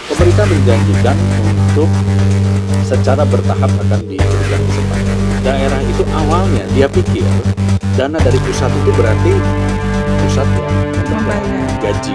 Pemerintah menjanjikan untuk secara bertahap akan diberikan kesempatan. Daerah itu awalnya dia pikir dana dari pusat itu berarti pusat yang membayar gaji.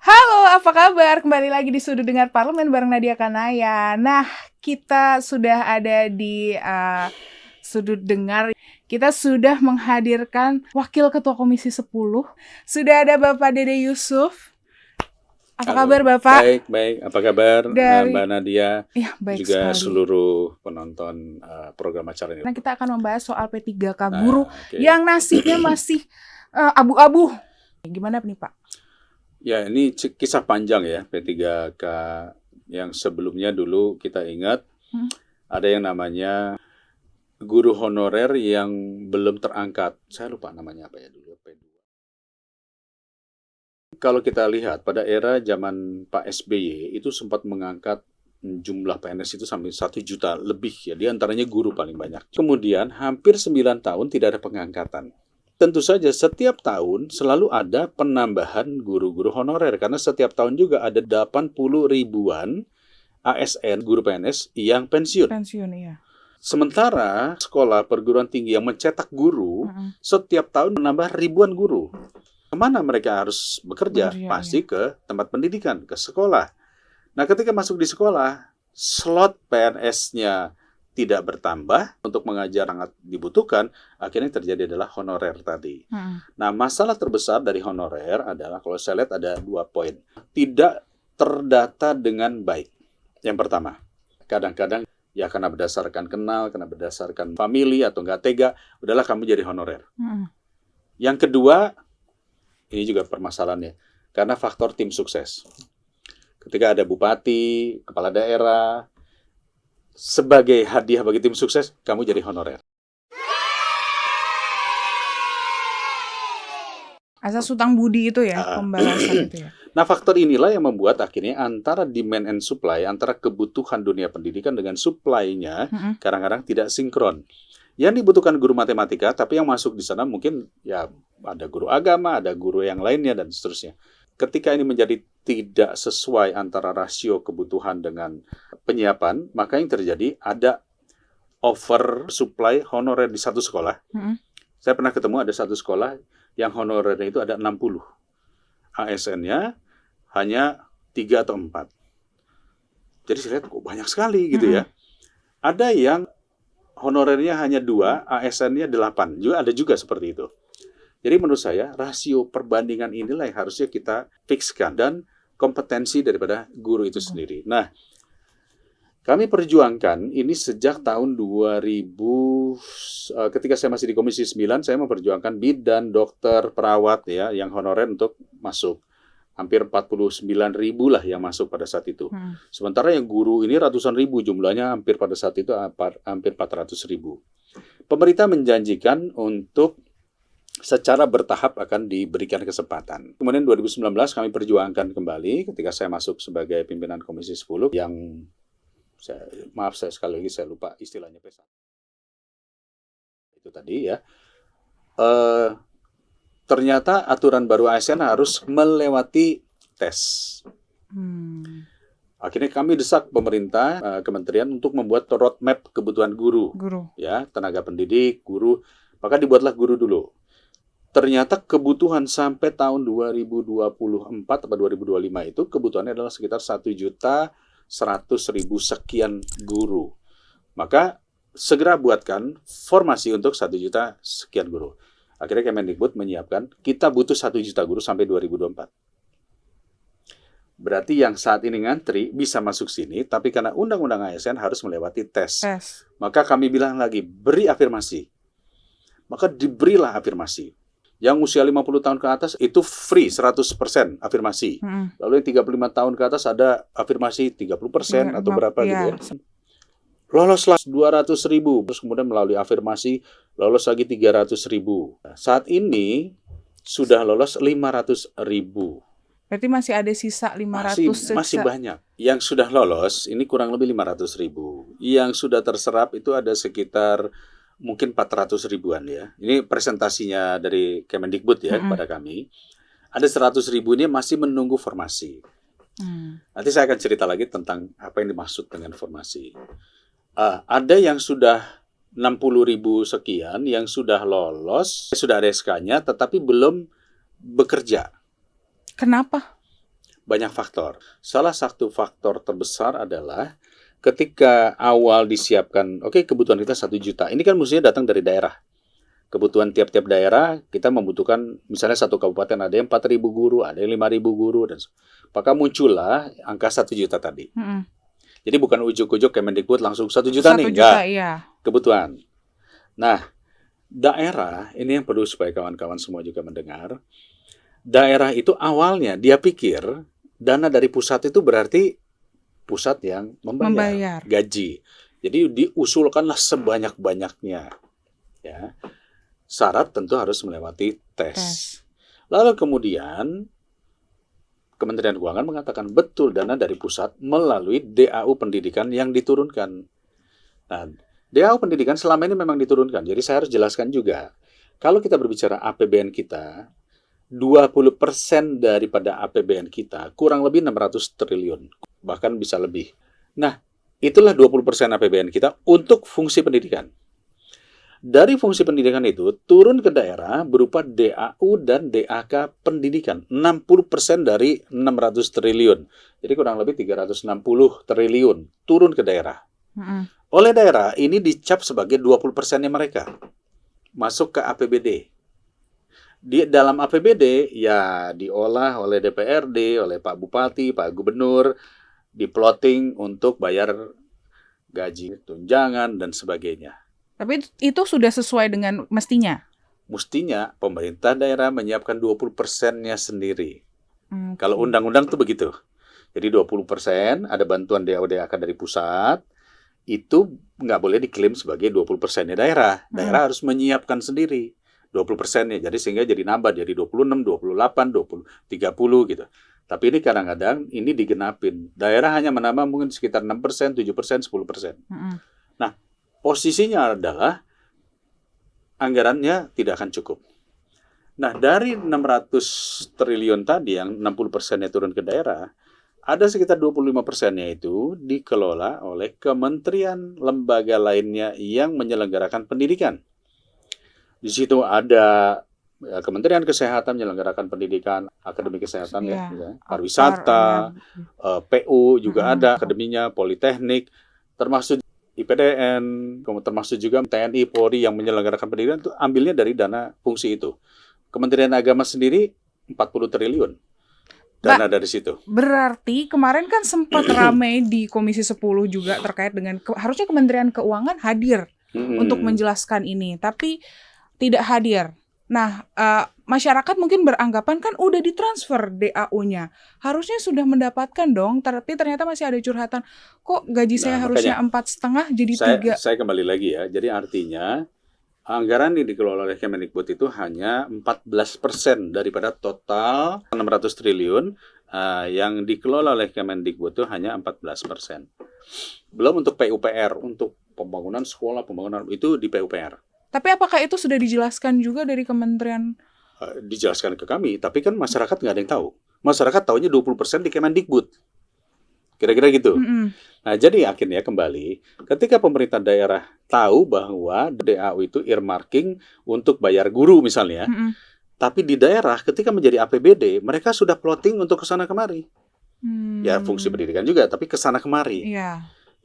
Halo, apa kabar? Kembali lagi di Sudut Dengar Parlemen bareng Nadia Kanaya. Nah, kita sudah ada di Sudut Dengar. Kita sudah menghadirkan Wakil Ketua Komisi 10. Sudah ada Bapak Dede Yusuf. Apa Halo. kabar Bapak? Baik. Apa kabar Mbak Nadia? Ya, baik juga sekali. Seluruh penonton program acara ini. Nah, kita akan membahas soal P3K guru Okay. yang nasibnya masih abu-abu. Gimana nih Pak? Ya, ini kisah panjang ya, P3K yang sebelumnya dulu kita ingat ada yang namanya guru honorer yang belum terangkat. Saya lupa namanya apa ya dulu, P2. Kalau kita lihat pada era zaman Pak SBY itu sempat mengangkat jumlah PNS itu sampai 1 juta lebih ya, di antaranya guru paling banyak. Kemudian hampir 9 tahun tidak ada pengangkatan. Tentu saja setiap tahun selalu ada penambahan guru-guru honorer karena setiap tahun juga ada 80 ribuan ASN guru PNS yang pensiun. Iya. Sementara sekolah perguruan tinggi yang mencetak guru setiap tahun menambah ribuan guru. Kemana mereka harus bekerja? Pasti ke tempat pendidikan, ke sekolah. Nah, ketika masuk di sekolah, slot PNS-nya tidak bertambah, untuk mengajar sangat dibutuhkan, akhirnya terjadi adalah honorer tadi. Nah, masalah terbesar dari honorer adalah, kalau saya lihat ada 2 poin. Tidak terdata dengan baik. Yang pertama, kadang-kadang ya karena berdasarkan kenal, karena berdasarkan famili atau nggak tega, udahlah kamu jadi honorer. Yang kedua, ini juga permasalahannya, karena faktor tim sukses. Ketika ada bupati, kepala daerah, sebagai hadiah bagi tim sukses, kamu jadi honorer. Asas utang budi itu ya, pembalasan itu ya. Nah, faktor inilah yang membuat akhirnya antara demand and supply, antara kebutuhan dunia pendidikan dengan supply-nya, kadang-kadang tidak sinkron. Yang dibutuhkan guru matematika, tapi yang masuk di sana mungkin ya ada guru agama, ada guru yang lainnya, dan seterusnya. Ketika ini menjadi tidak sesuai antara rasio kebutuhan dengan penyiapan, maka yang terjadi ada over supply honorer di satu sekolah. Saya pernah ketemu ada satu sekolah yang honorernya itu ada 60. ASN-nya hanya 3 atau 4. Jadi saya lihat kok banyak sekali gitu ya. Ada yang honorernya hanya 2, ASN-nya 8. Ada juga seperti itu. Jadi menurut saya, rasio perbandingan inilah yang harusnya kita fixkan dan kompetensi daripada guru itu sendiri. Nah, kami perjuangkan ini sejak tahun 2000, ketika saya masih di Komisi 9, saya memperjuangkan bidan, dokter, perawat ya, yang honorer untuk masuk. Hampir 49 ribu lah yang masuk pada saat itu. Sementara yang guru ini ratusan ribu, jumlahnya hampir pada saat itu hampir 400 ribu. Pemerintah menjanjikan untuk secara bertahap akan diberikan kesempatan. Kemudian 2019 kami perjuangkan kembali ketika saya masuk sebagai pimpinan Komisi 10 yang saya sekali lagi saya lupa istilahnya pesan. Itu tadi ya. Ternyata aturan baru ASN harus melewati tes. Akhirnya kami desak pemerintah, kementerian untuk membuat roadmap kebutuhan guru. Ya, tenaga pendidik, guru. Maka dibuatlah guru dulu. Ternyata kebutuhan sampai tahun 2024 atau 2025 itu kebutuhannya adalah sekitar 1.100.000 sekian guru. Maka segera buatkan formasi untuk 1 juta sekian guru. Akhirnya Kemendikbud menyiapkan, kita butuh 1 juta guru sampai 2024. Berarti yang saat ini ngantri bisa masuk sini, tapi karena Undang-Undang ASN harus melewati tes. Maka kami bilang lagi, beri afirmasi. Maka diberilah afirmasi. Yang usia 50 tahun ke atas itu free 100% afirmasi. Lalu yang 35 tahun ke atas ada afirmasi 30% atau berapa gitu ya. Loloslah 200.000. Terus kemudian melalui afirmasi lolos lagi 300.000. Saat ini sudah lolos 500.000. Berarti masih ada sisa 500. Masih banyak. Yang sudah lolos ini kurang lebih 500.000. Yang sudah terserap itu ada sekitar mungkin 400 ribuan ya. Ini presentasinya dari Kemendikbud ya kepada kami. Ada 100.000 ini masih menunggu formasi. Nanti saya akan cerita lagi tentang apa yang dimaksud dengan formasi. Ada yang sudah 60.000 sekian, yang sudah lolos, sudah ada SK-nya, tetapi belum bekerja. Kenapa? Banyak faktor. Salah satu faktor terbesar adalah ketika awal disiapkan, kebutuhan kita 1 juta. Ini kan mestinya datang dari daerah. Kebutuhan tiap-tiap daerah, kita membutuhkan, misalnya satu kabupaten ada yang 4.000 guru, ada yang 5.000 guru. Maka muncullah angka 1 juta tadi. Jadi bukan ujuk-ujuk Kemendikbud langsung 1 juta nih. 1 juta, iya. Kebutuhan. Nah, daerah, ini yang perlu supaya kawan-kawan semua juga mendengar. Daerah itu awalnya dia pikir dana dari pusat itu berarti pusat yang membayar gaji. Jadi diusulkanlah sebanyak-banyaknya. Ya. Syarat tentu harus melewati tes. Lalu kemudian Kementerian Keuangan mengatakan betul dana dari pusat melalui DAU pendidikan yang diturunkan. Nah, DAU pendidikan selama ini memang diturunkan. Jadi saya harus jelaskan juga. Kalau kita berbicara APBN kita, 20% daripada APBN kita kurang lebih 600 triliun. Bahkan bisa lebih. Nah, itulah 20% APBN kita untuk fungsi pendidikan. Dari fungsi pendidikan itu turun ke daerah berupa DAU dan DAK pendidikan. 60% dari 600 triliun. Jadi kurang lebih 360 triliun turun ke daerah. Oleh daerah ini dicap sebagai 20%-nya mereka. Masuk ke APBD. Di dalam APBD ya diolah oleh DPRD, oleh Pak Bupati, Pak Gubernur, di-plotting untuk bayar gaji, tunjangan, dan sebagainya. Tapi itu sudah sesuai dengan mestinya? Mestinya pemerintah daerah menyiapkan 20%-nya sendiri. Kalau undang-undang itu begitu. Jadi 20% ada bantuan DAU-DAK dari pusat, itu nggak boleh diklaim sebagai 20%-nya daerah. Daerah harus menyiapkan sendiri 20%-nya. Jadi sehingga jadi nambah, jadi 26, 28, 20, 30 gitu. Tapi ini kadang-kadang ini digenapin. Daerah hanya menambah mungkin sekitar 6%, 7%, 10%. Nah, posisinya adalah anggarannya tidak akan cukup. Nah, dari 600 triliun tadi yang 60%-nya turun ke daerah, ada sekitar 25%-nya itu dikelola oleh kementerian lembaga lainnya yang menyelenggarakan pendidikan. Di situ ada Kementerian Kesehatan menyelenggarakan pendidikan, Akademi Kesehatan pariwisata, PU juga ada akademinya, Politeknik, termasuk IPDN, termasuk juga TNI, Polri yang menyelenggarakan pendidikan itu ambilnya dari dana fungsi itu. Kementerian Agama sendiri 40 triliun dana dari situ. Berarti kemarin kan sempat ramai di Komisi 10 juga terkait dengan harusnya Kementerian Keuangan hadir untuk menjelaskan ini, tapi tidak hadir. Nah, masyarakat mungkin beranggapan kan udah ditransfer DAU-nya. Harusnya sudah mendapatkan dong, tapi ternyata masih ada curhatan. Kok gaji saya harusnya 4,5 jadi 3? Saya kembali lagi ya. Jadi artinya anggaran yang dikelola oleh Kemendikbud itu hanya 14% daripada total 600 triliun yang dikelola oleh Kemendikbud itu hanya 14%. Belum untuk PUPR, untuk pembangunan sekolah, pembangunan itu di PUPR. Tapi apakah itu sudah dijelaskan juga dari kementerian? Dijelaskan ke kami, tapi kan masyarakat nggak ada yang tahu. Masyarakat tahunya 20% di Kemendikbud. Kira-kira gitu. Nah, jadi akhirnya kembali, ketika pemerintah daerah tahu bahwa DAU itu earmarking untuk bayar guru misalnya, tapi di daerah ketika menjadi APBD, mereka sudah plotting untuk kesana kemari. Ya, fungsi pendidikan juga, tapi kesana kemari.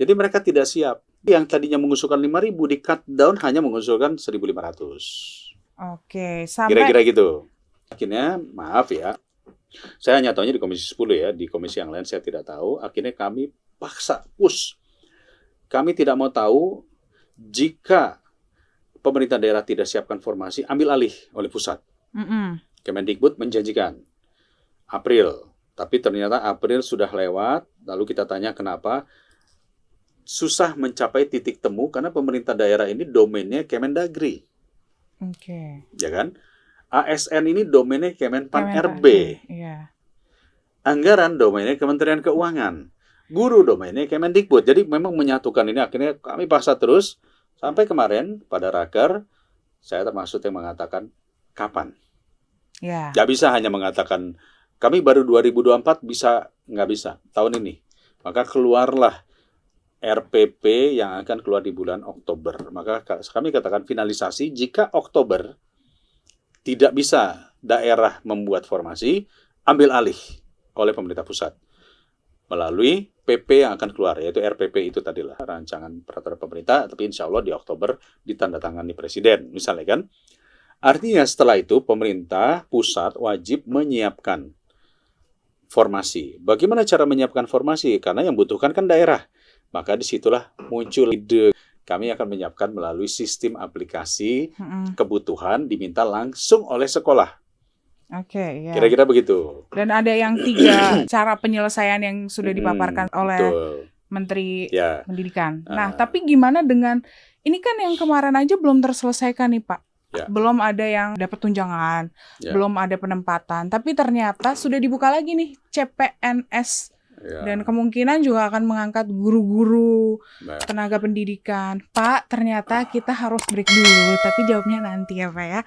Jadi mereka tidak siap. Yang tadinya mengusulkan 5.000 di cut down hanya mengusulkan 1.500. Oke, kira-kira gitu. Akhirnya, maaf ya, saya hanya tahunya di Komisi 10 ya, di komisi yang lain saya tidak tahu. Akhirnya kami paksa, push. Kami tidak mau tahu Jika pemerintah daerah tidak siapkan formasi, ambil alih oleh pusat. Kemendikbud menjanjikan April, tapi ternyata April sudah lewat, lalu kita tanya kenapa susah mencapai titik temu, karena pemerintah daerah ini domainnya Kemendagri. Ya kan? ASN ini domainnya Kemenpan RB. Iya. Anggaran domainnya Kementerian Keuangan. Guru domainnya Kemendikbud. Jadi memang menyatukan ini, akhirnya kami paksa terus. Sampai kemarin pada raker, saya termasuk yang mengatakan kapan. Ya. Nggak bisa hanya mengatakan kami baru 2024 bisa, nggak bisa tahun ini. Maka keluarlah RPP yang akan keluar di bulan Oktober. Maka kami katakan finalisasi jika Oktober tidak bisa daerah membuat formasi, ambil alih oleh pemerintah pusat melalui PP yang akan keluar, yaitu RPP itu tadilah rancangan peraturan pemerintah, tapi insya Allah di Oktober ditandatangani Presiden, misalnya kan. Artinya setelah itu pemerintah pusat wajib menyiapkan formasi. Bagaimana cara menyiapkan formasi? Karena yang butuhkan kan daerah. Maka disitulah muncul ide. Kami akan menyiapkan melalui sistem aplikasi kebutuhan diminta langsung oleh sekolah. Oke, ya. Kira-kira begitu. Dan ada yang 3 cara penyelesaian yang sudah dipaparkan oleh Menteri Pendidikan. Nah, tapi gimana dengan, ini kan yang kemarin aja belum terselesaikan nih Pak. Belum ada yang dapat tunjangan, belum ada penempatan. Tapi ternyata sudah dibuka lagi nih CPNS. Dan kemungkinan juga akan mengangkat guru-guru, tenaga pendidikan. Pak, ternyata kita harus break dulu, tapi jawabnya nanti ya Pak ya.